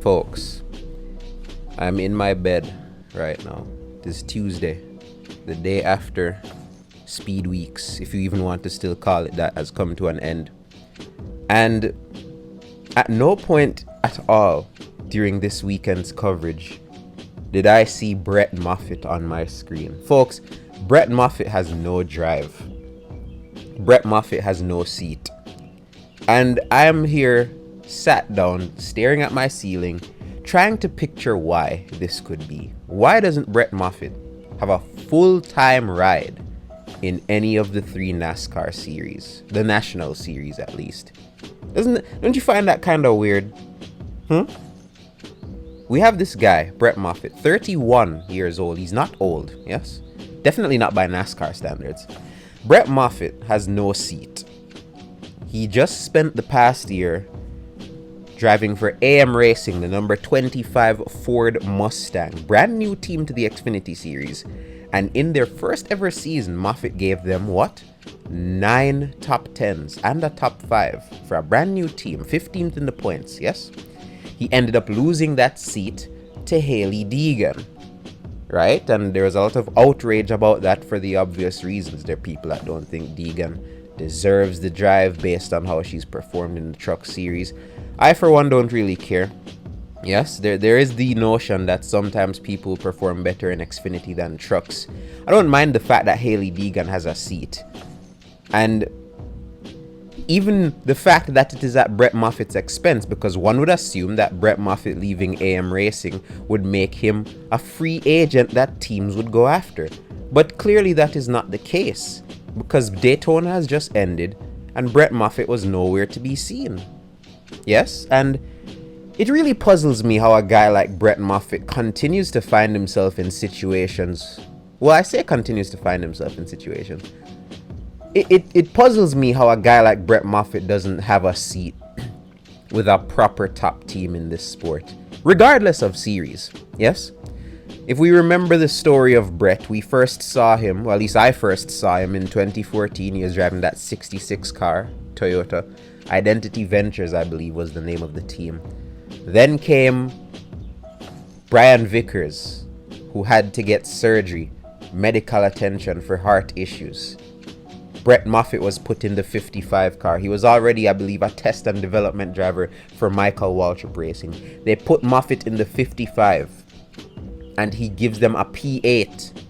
Folks, I'm in my bed right now. This Tuesday, the day after Speed Weeks, if you even want to still call it that, has come to an end. And at no point at all during this weekend's coverage did I see Brett Moffitt on my screen. Folks, Brett Moffitt has no drive. Brett Moffitt has no seat. And I am here, sat down, staring at my ceiling, trying to picture why this could be. Why doesn't Brett Moffitt have a full-time ride in any of the 3 NASCAR series? The National Series, at least. Don't you find that kind of weird? We have this guy, Brett Moffitt, 31 years old. He's not old, yes? Definitely not by NASCAR standards. Brett Moffitt has no seat. He just spent the past year driving for AM Racing, the number 25 Ford Mustang, brand new team to the Xfinity Series. And in their first ever season, Moffitt gave them what? 9 top 10s and a top 5 for a brand new team, 15th in the points, yes? He ended up losing that seat to Hailie Deegan, right? And there was a lot of outrage about that for the obvious reasons. There are people that don't think Deegan deserves the drive based on how she's performed in the Truck Series. I, for one, don't really care. Yes, there is the notion that sometimes people perform better in Xfinity than trucks. I don't mind the fact that Hailie Deegan has a seat. And even the fact that it is at Brett Moffitt's expense, because one would assume that Brett Moffitt leaving AM Racing would make him a free agent that teams would go after. But clearly that is not the case, because Daytona has just ended and Brett Moffitt was nowhere to be seen. Yes, and it really puzzles me how a guy like Brett Moffitt continues to find himself in situations. Well, I say continues to find himself in situations. It puzzles me how a guy like Brett Moffitt doesn't have a seat with a proper top team in this sport, regardless of series. Yes? If we remember the story of Brett, we first saw him, well, at least I first saw him in 2014. He was driving that 66 car, Toyota. Identity Ventures, I believe, was the name of the team. Then came Brian Vickers, who had to get surgery, medical attention for heart issues. Brett Moffitt was put in the 55 car. He was already, I believe, a test and development driver for Michael Waltrip Racing. They put Moffitt in the 55, and he gives them a P8.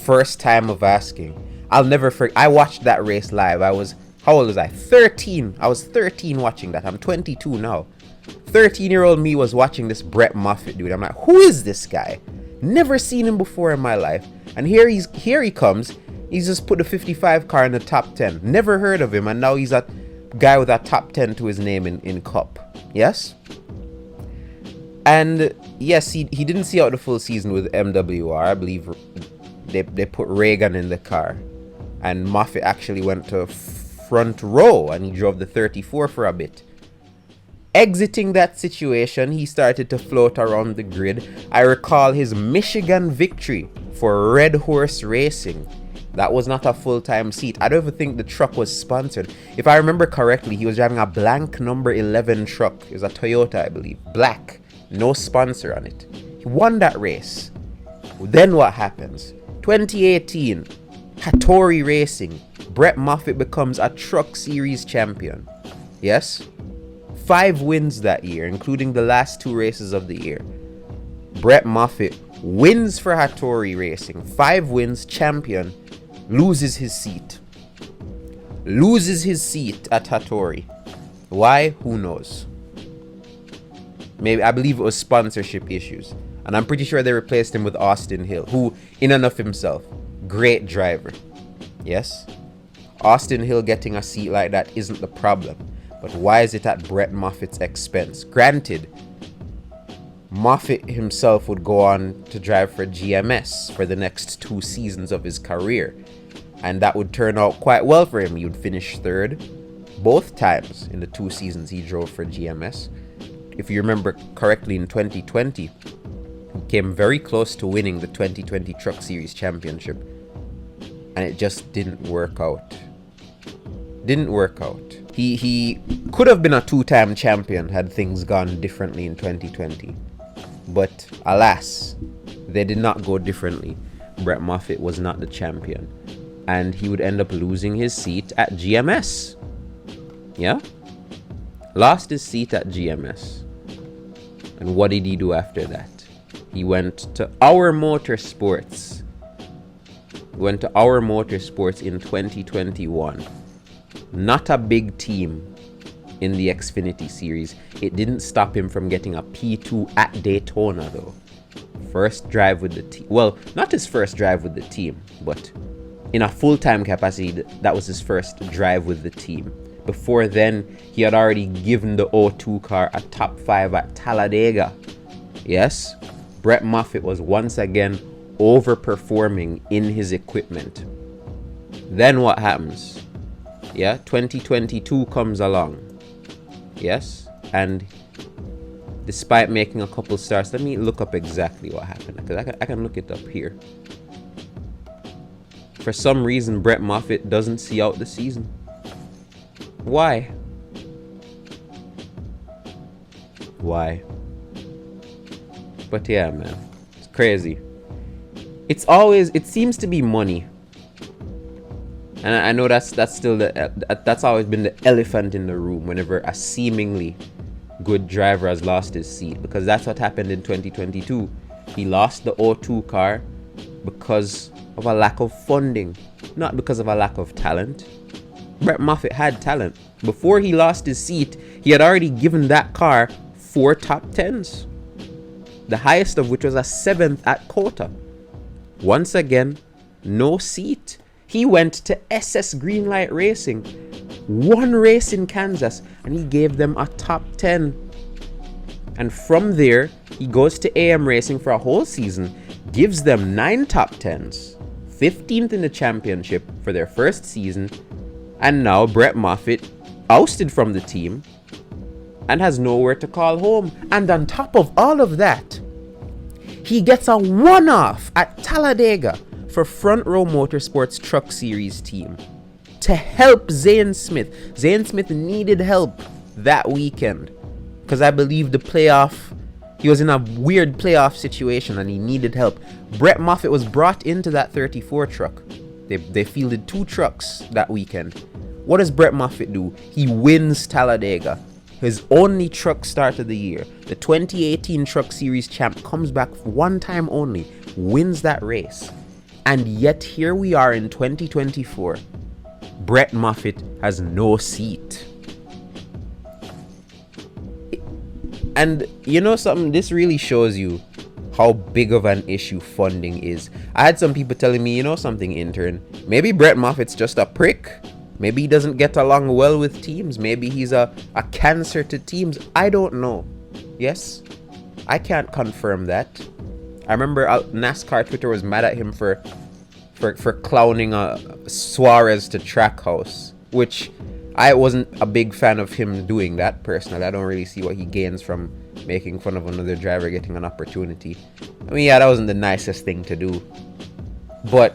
First time of asking. I'll never forget. I watched that race live. How old was I? 13. I was 13 watching that. I'm 22 now. 13-year-old me was watching this Brett Moffitt dude. I'm like, who is this guy? Never seen him before in my life. And here he comes. He's just put the 55 car in the top 10. Never heard of him, and now he's a guy with a top 10 to his name in Cup. Yes? And yes, he didn't see out the full season with MWR. I believe they put Reagan in the car. And Moffitt actually went to front row, and he drove the 34 for a bit. Exiting that situation, he started to float around the grid. I recall his Michigan victory for Red Horse Racing. That was not a full-time seat. I don't even think the truck was sponsored. If I remember correctly, he was driving a blank number 11 truck. It was a Toyota, I believe. Black. No sponsor on it. He won that race. Then what happens? 2018, Hattori Racing. Brett Moffitt becomes a Truck Series champion. Yes? 5 wins that year, including the last 2 races of the year. Brett Moffitt wins for Hattori Racing. 5 wins, champion. Loses his seat. Loses his seat at Hattori. Why? Who knows? Maybe, I believe it was sponsorship issues. And I'm pretty sure they replaced him with Austin Hill, who, in and of himself, great driver. Yes? Austin Hill getting a seat like that isn't the problem. But why is it at Brett Moffitt's expense? Granted, Moffitt himself would go on to drive for GMS for the next 2 seasons of his career. And that would turn out quite well for him. He would finish 3rd both times in the 2 seasons he drove for GMS. If you remember correctly, in 2020, he came very close to winning the 2020 Truck Series Championship. And it just didn't work out. He could have been a two-time champion had things gone differently in 2020. But alas, they did not go differently. Brett Moffitt was not the champion. And he would end up losing his seat at GMS. Yeah? Lost his seat at GMS. And what did he do after that? He went to Our Motorsports. Went to Our Motorsports in 2021. Not a big team in the Xfinity series. It didn't stop him from getting a P2 at Daytona though. First drive with the team. Well, not his first drive with the team, but in a full-time capacity, that was his first drive with the team. Before then, he had already given the O2 car a top 5 at Talladega. Yes, Brett Moffitt was once again overperforming in his equipment. Then what happens? Yeah, 2022 comes along. Yes, and despite making a couple starts, let me look up exactly what happened, because I can look it up here. For some reason, Brett Moffitt doesn't see out the season. Why? Why? But yeah, man, it's crazy. It seems to be money. And I know that's still that's always been the elephant in the room whenever a seemingly good driver has lost his seat, because that's what happened in 2022. He lost the O2 car because of a lack of funding, not because of a lack of talent. Brett Moffitt had talent. Before he lost his seat, he had already given that car 4 top 10s, the highest of which was a 7th at Cota. Once again, no seat. He went to SS Greenlight Racing, one race in Kansas, and he gave them a top 10. And from there, he goes to AM Racing for a whole season, gives them 9 top 10s, 15th in the championship for their first season, and now Brett Moffitt ousted from the team and has nowhere to call home. And on top of all of that, he gets a one-off at Talladega for Front Row Motorsports Truck Series team to help Zane Smith. Zane Smith needed help that weekend because I believe he was in a weird playoff situation and he needed help. Brett Moffitt was brought into that 34 truck. They fielded 2 trucks that weekend. What does Brett Moffitt do? He wins Talladega, his only truck start of the year. The 2018 Truck Series champ comes back one time only, wins that race. And yet here we are in 2024. Brett Moffitt has no seat. And you know something? This really shows you how big of an issue funding is. I had some people telling me, you know something, intern? Maybe Brett Moffitt's just a prick. Maybe he doesn't get along well with teams. Maybe he's a cancer to teams. I don't know. Yes? I can't confirm that. I remember NASCAR Twitter was mad at him for clowning Suarez to Trackhouse, which I wasn't a big fan of him doing that personally. I don't really see what he gains from making fun of another driver getting an opportunity. I mean, yeah, that wasn't the nicest thing to do. But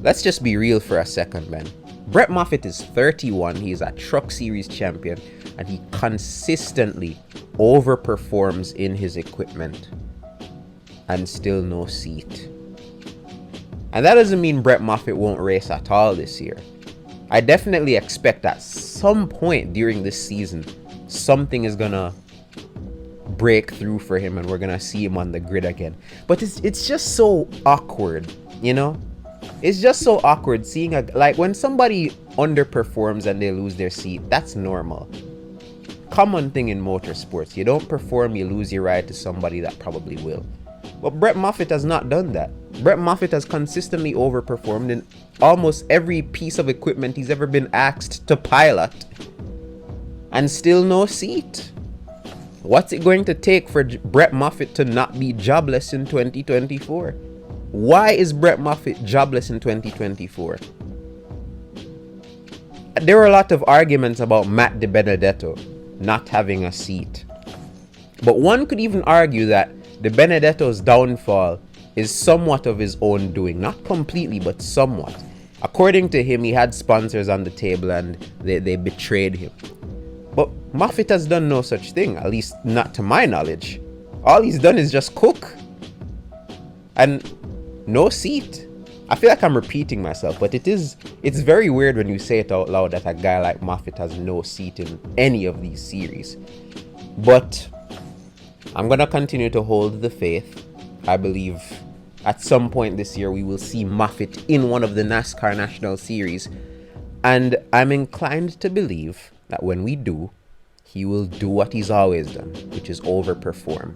let's just be real for a second, man. Brett Moffitt is 31. He's a Truck Series champion, and he consistently overperforms in his equipment. And still no seat. And that doesn't mean Brett Moffitt won't race at all this year. I definitely expect at some point during this season, something is gonna break through for him and we're gonna see him on the grid again. But it's just so awkward, you know? It's just so awkward seeing like when somebody underperforms and they lose their seat. That's normal. Common thing in motorsports. You don't perform, you lose your ride to somebody that probably will. But Brett Moffitt has not done that. Brett Moffitt has consistently overperformed in almost every piece of equipment he's ever been asked to pilot. And still no seat. What's it going to take for Brett Moffitt to not be jobless in 2024? Why is Brett Moffitt jobless in 2024? There were a lot of arguments about Matt DiBenedetto not having a seat. But one could even argue that DiBenedetto's downfall is somewhat of his own doing. Not completely, but somewhat. According to him, he had sponsors on the table and they betrayed him. But Moffitt has done no such thing, at least not to my knowledge. All he's done is just cook. And no seat. I feel like I'm repeating myself, but it's very weird when you say it out loud that a guy like Moffitt has no seat in any of these series. But I'm going to continue to hold the faith. I believe at some point this year we will see Moffitt in one of the NASCAR National Series. And I'm inclined to believe that when we do, he will do what he's always done, which is overperform.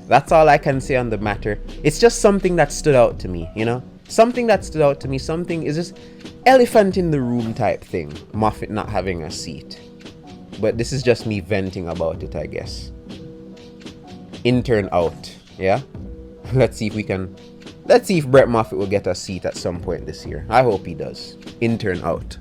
That's all I can say on the matter. It's just something that stood out to me, you know? Something that stood out to me. Something is this elephant in the room type thing. Moffitt not having a seat. But this is just me venting about it, I guess. Intern out, yeah? Let's see if Brett Moffitt will get a seat at some point this year. I hope he does. Intern out.